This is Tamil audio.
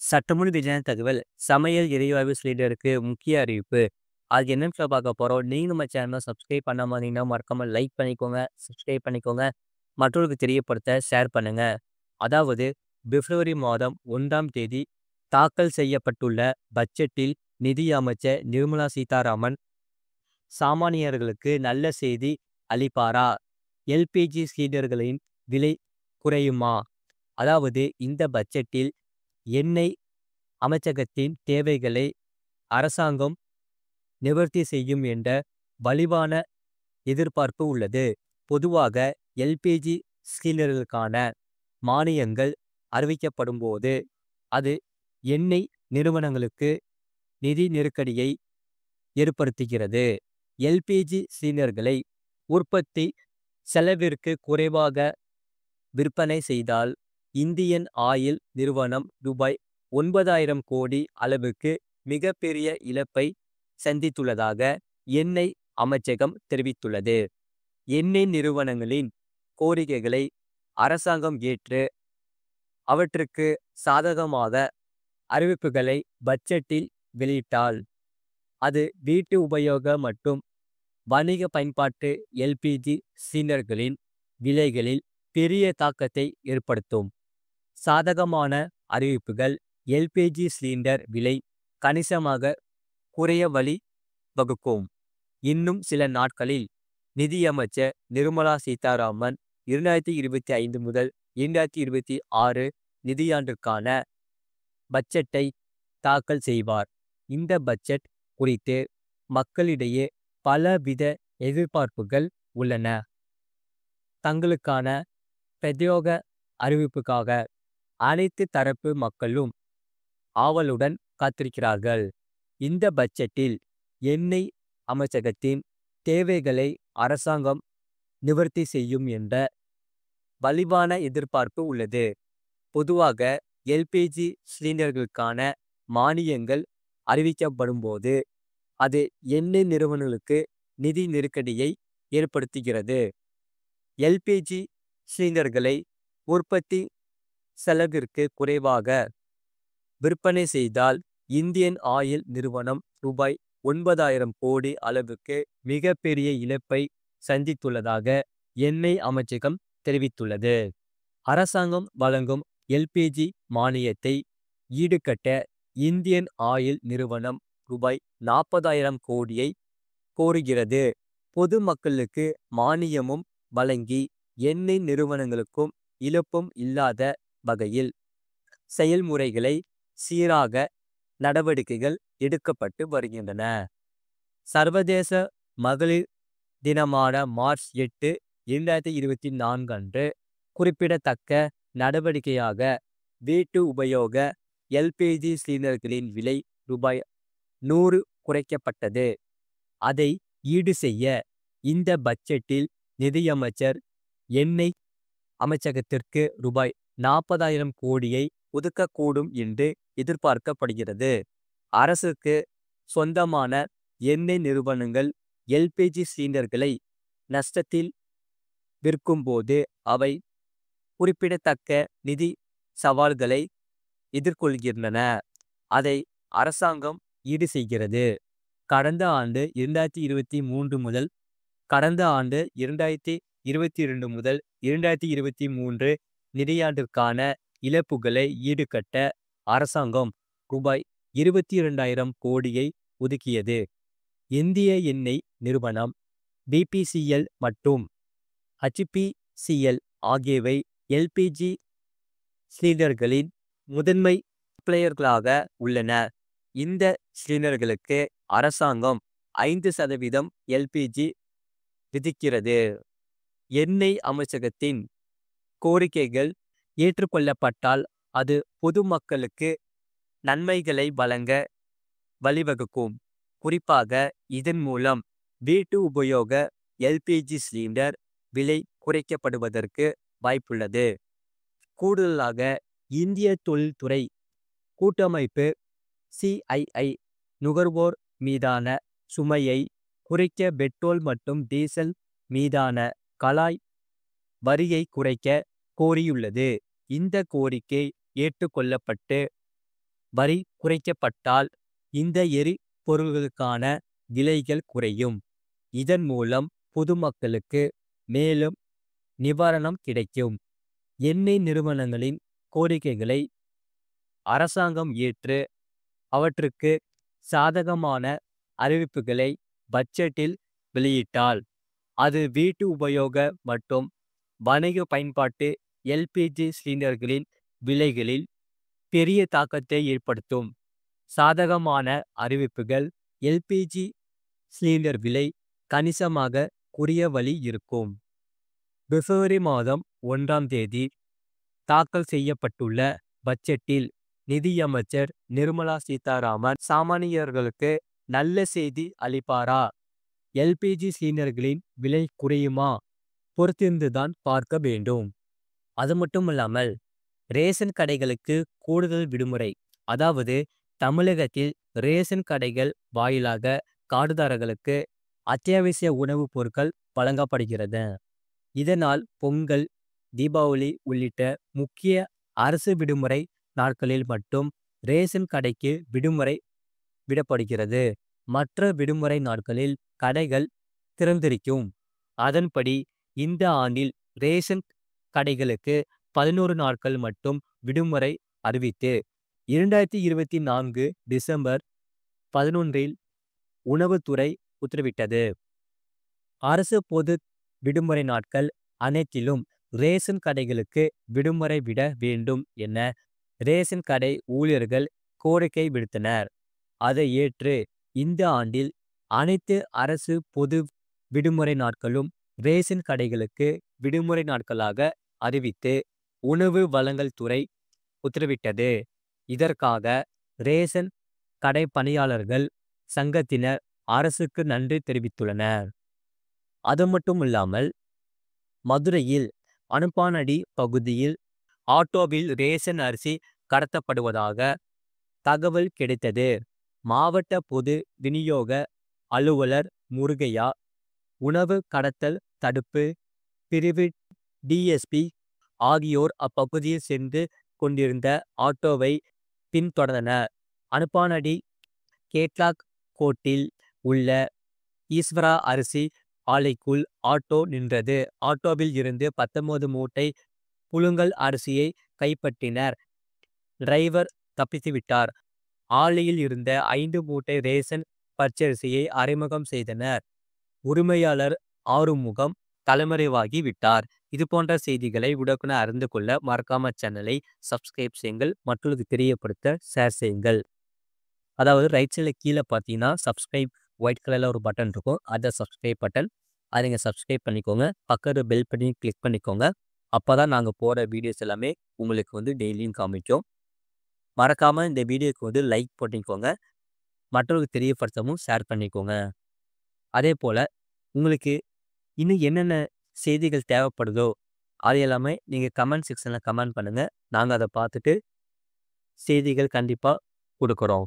சற்றுமுன் வெளியான தகவல் சமையல் எரிவாயு சிலிண்டருக்கு முக்கிய அறிவிப்பு. அது என்னன்னு பார்க்க போறோம். நீங்க நம்ம சேனலை சப்ஸ்கிரைப் பண்ணாம இருந்தீங்கன்னா மறக்காம லைக் பண்ணிக்கோங்க, சப்ஸ்கிரைப் பண்ணிக்கோங்க, மற்றவர்களுக்கு தெரியப்படுத்த ஷேர் பண்ணுங்க. அதாவது பிப்ரவரி மாதம் 1ஆம் தேதி தாக்கல் செய்யப்பட்டுள்ள பட்ஜெட்டில் நிதி அமைச்சர் நிர்மலா சீதாராமன் சாமானியர்களுக்கு நல்ல செய்தி அளிப்பாரா? எல்பிஜி சிலிண்டர்களின் விலை குறையுமா? அதாவது இந்த பட்ஜெட்டில் எண்ணெய் அமைச்சகத்தின் தேவைகளை அரசாங்கம் நிவர்த்தி செய்யும் என்ற வலிவான எதிர்பார்ப்பு உள்ளது. பொதுவாக எல்பிஜி சிலிண்டர்களுக்கான மானியங்கள் அறிவிக்கப்படும்போது அது எண்ணெய் நிறுவனங்களுக்கு நிதி நெருக்கடியை ஏற்படுத்துகிறது. எல்பிஜி சிலிண்டர்களை உற்பத்தி செலவிற்கு குறைவாக விற்பனை செய்தால் இந்தியன் ஆயில் நிறுவனம் ரூபாய் 9,000 கோடி அளவுக்கு மிகப்பெரிய இழப்பை சந்தித்துள்ளதாக எண்ணெய் அமைச்சகம் தெரிவித்துள்ளது. எண்ணெய் நிறுவனங்களின் கோரிக்கைகளை அரசாங்கம் ஏற்று அவற்றுக்கு சாதகமாக அறிவிப்புகளை பட்ஜெட்டில் வெளியிட்டால் அது வீட்டு உபயோக மற்றும் வணிக பயன்பாட்டு எல்பிஜி சிலிண்டர்களின் விலைகளில் பெரிய தாக்கத்தை ஏற்படுத்தும். சாதகமான அறிவிப்புகள் எல்பிஜி சிலிண்டர் விலை கணிசமாக குறைய வழி வகுக்கும். இன்னும் சில நாட்களில் நிதியமைச்சர் நிர்மலா சீதாராமன் 2025 முதல் 2026 நிதியாண்டிற்கான பட்ஜெட்டை தாக்கல் செய்வார். இந்த பட்ஜெட் குறித்து மக்களிடையே பலவித எதிர்பார்ப்புகள் உள்ளன. தங்களுக்கான பிரத்யேக அறிவிப்புக்காக அனைத்து தரப்பு மக்களும் ஆவலுடன் காத்திருக்கிறார்கள். இந்த பட்ஜெட்டில் எண்ணெய் அமைச்சகத்தின் தேவைகளை அரசாங்கம் நிவர்த்தி செய்யும் என்ற வலிவான எதிர்பார்ப்பு உள்ளது. பொதுவாக எல்பிஜி சிலிண்டர்களுக்கான மானியங்கள் அறிவிக்கப்படும்போது அது எண்ணெய் நிறுவனங்களுக்கு நிதி நெருக்கடியை ஏற்படுத்துகிறது. எல்பிஜி சிலிண்டர்களை உற்பத்தி செலவிற்கு குறைவாக விற்பனை செய்தால் இந்தியன் ஆயில் நிறுவனம் ரூபாய் 9,000 கோடி அளவுக்கு மிகப்பெரிய இழப்பை சந்தித்துள்ளதாக எண்ணெய் அமைச்சகம் தெரிவித்துள்ளது. அரசாங்கம் வழங்கும் எல்பிஜி மானியத்தை ஈடுகட்ட இந்தியன் ஆயில் நிறுவனம் ரூபாய் 40,000 கோடியை கோருகிறது. பொதுமக்களுக்கு மானியமும் வழங்கி எண்ணெய் நிறுவனங்களுக்கும் இழப்பும் இல்லாத வகையில் செயல்முறைகளை சீராக நடவடிக்கைகள் எடுக்கப்பட்டு வருகின்றன. சர்வதேச மகளிர் தினமான மார்ச் 8, 2024 அன்று குறிப்பிடத்தக்க நடவடிக்கையாக வீட்டு உபயோக எல்பிஜி சிலிண்டர்களின் விலை ரூபாய் 100 குறைக்கப்பட்டது. அதை ஈடு செய்ய இந்த பட்ஜெட்டில் நிதியமைச்சர் எண்ணெய் அமைச்சகத்திற்கு ரூபாய் 40,000 கோடியை ஒதுக்கக்கூடும் என்று எதிர்பார்க்கப்படுகிறது. அரசுக்கு சொந்தமான எண்ணெய் நிறுவனங்கள் எல்பிஜி சிலிண்டர்களை நஷ்டத்தில் விற்கும்போது அவை குறிப்பிடத்தக்க நிதி சவால்களை எதிர்கொள்கின்றன. அதை அரசாங்கம் ஈடு செய்கிறது. கடந்த ஆண்டு 2023 முதல் 2022 நிதியாண்டிற்கான இழப்புகளை ஈடுகட்ட அரசாங்கம் ரூபாய் 22,000 கோடியை ஒதுக்கியது. இந்திய எண்ணெய் நிறுவனம் பிபிசிஎல் மற்றும் ஹெச்பிசிஎல் ஆகியவை எல்பிஜி சிலிண்டர்களின் முதன்மை சப்ளையர்களாக உள்ளன. இந்த சிலிண்டர்களுக்கு அரசாங்கம் 5% எல்பிஜி விதிக்கிறது. எண்ணெய் அமைச்சகத்தின் கோரிக்கைகள் ஏற்றுக்கொள்ளப்பட்டால் அது பொதுமக்களுக்கு நன்மைகளை வழங்க வழிவகுக்கும். குறிப்பாக இதன் மூலம் வீட்டு உபயோக எல்பிஜி சிலிண்டர் விலை குறைக்கப்படுவதற்கு வாய்ப்புள்ளது. கூடுதலாக இந்திய தொழில்துறை கூட்டமைப்பு சிஐஐ நுகர்வோர் மீதான சுமையை குறைக்க பெட்ரோல் மற்றும் டீசல் மீதான கலாய் வரியை குறைக்க கோரியுள்ளது. இந்த கோரிக்கை ஏற்றுக்கொள்ளப்பட்டு வரி குறைக்கப்பட்டால் இந்த எரிபொருள்களுக்கான விலைகள் குறையும். இதன் மூலம் பொதுமக்களுக்கு மேலும் நிவாரணம் கிடைக்கும். எண்ணெய் நிறுவனங்களின் கோரிக்கைகளை அரசாங்கம் ஏற்று அவற்றுக்கு சாதகமான அறிவிப்புகளை பட்ஜெட்டில் வெளியிட்டால் அது வீட்டு உபயோக மற்றும் வணிக பயன்பாட்டு எல்பிஜி சிலிண்டர்களின் விலைகளில் பெரிய தாக்கத்தை ஏற்படுத்தும். சாதகமான அறிவிப்புகள் எல்பிஜி சிலிண்டர் விலை கணிசமாக குறைய வழி இருக்கும். பிப்ரவரி மாதம் 1ஆம் தேதி தாக்கல் செய்யப்பட்டுள்ள பட்ஜெட்டில் நிதியமைச்சர் நிர்மலா சீதாராமன் சாமானியர்களுக்கு நல்ல செய்தி அளிப்பாரா? எல்பிஜி சிலிண்டர்களின் விலை குறையுமா? பொறுத்திருந்துதான் பார்க்க வேண்டும். அது மட்டுமல்லாமல் ரேஷன் கடைகளுக்கு கூடுதல் விடுமுறை. அதாவது தமிழகத்தில் ரேஷன் கடைகள் வாயிலாக கார்டுதாரர்களுக்கு அத்தியாவசிய உணவுப் பொருட்கள் வழங்கப்படுகிறது. இதனால் பொங்கல், தீபாவளி உள்ளிட்ட முக்கிய அரசு விடுமுறை நாட்களில் மட்டும் ரேஷன் கடைக்கு விடுமுறை விடப்படுகிறது. மற்ற விடுமுறை நாட்களில் கடைகள் திறந்திருக்கும். அதன்படி இந்த ஆண்டில் ரேஷன் கடைகளுக்கு 11 நாட்கள் மட்டும் விடுமுறை அறிவித்து 2024 டிசம்பர் 11இல் உணவுத்துறை உத்தரவிட்டது. அரசு பொது விடுமுறை நாட்கள் அனைத்திலும் ரேஷன் கடைகளுக்கு விடுமுறை விட வேண்டும் என ரேஷன் கடை ஊழியர்கள் கோரிக்கை விடுத்தனர். அதை ஏற்று இந்த ஆண்டில் அனைத்து அரசு பொது விடுமுறை நாட்களும் ரேஷன் கடைகளுக்கு விடுமுறை நாட்களாக அறிவித்து உணவு வழங்கல் துறை உத்தரவிட்டது. இதற்காக ரேஷன் கடை பணியாளர்கள் சங்கத்தினர் அரசுக்கு நன்றி தெரிவித்துள்ளனர். அது மட்டுமில்லாமல் மதுரையில் அனுப்பானடி பகுதியில் ஆட்டோவில் ரேஷன் அரிசி கடத்தப்படுவதாக தகவல் கிடைத்தது. மாவட்ட பொது விநியோக அலுவலர் முருகையா, உணவு கடத்தல் தடுப்பு பிரிவு டிஎஸ்பி ஆகியோர் அப்பகுதியில் சென்று கொண்டிருந்த ஆட்டோவை பின்தொடர்ந்தனர். அனுப்பானடி கேட்லாக் கோட்டில் உள்ள ஈஸ்வரா அரிசி ஆலைக்குள் ஆட்டோ நின்றது. ஆட்டோவில் இருந்து 19 மூட்டை புழுங்கல் அரிசியை கைப்பற்றினர். டிரைவர் தப்பித்துவிட்டார். ஆலையில் இருந்த 5 மூட்டை ரேஷன் பச்சரிசியை அறிமுகம் செய்தனர். உரிமையாளர் ஆறுமுகம் தலைமறைவாகி விட்டார். இது போன்ற செய்திகளை உடனுக்குடன் அறிந்து கொள்ள மறக்காம சேனலை சப்ஸ்கிரைப் செய்யுங்கள். மற்றவர்களுக்கு தெரியப்படுத்த ஷேர் செய்யுங்கள். அதாவது ரைட் சைடில் கீழே பார்த்தீங்கன்னா சப்ஸ்கிரைப் ஒயிட் கலரில் ஒரு பட்டன் இருக்கும். அதை சப்ஸ்கிரைப் பட்டன். அதை நீங்கள் சப்ஸ்கிரைப் பண்ணிக்கோங்க. பக்கத்து பெல் பண்ணி கிளிக் பண்ணிக்கோங்க. அப்போ தான் நாங்கள் போகிற வீடியோஸ் எல்லாமே உங்களுக்கு டெய்லியும் காமிக்கும். மறக்காமல் இந்த வீடியோக்கு லைக் பண்ணிக்கோங்க. மற்றவர்களுக்கு தெரியப்படுத்தவும் ஷேர் பண்ணிக்கோங்க. அதே போல் உங்களுக்கு இன்னும் என்னென்ன செய்திகள் தேவைப்படுதோ அது எல்லாமே நீங்கள் கமெண்ட் செக்ஷனில் கமெண்ட் பண்ணுங்கள். நாங்கள் அதை பார்த்துட்டு செய்திகள் கண்டிப்பாக கொடுக்குறோம்.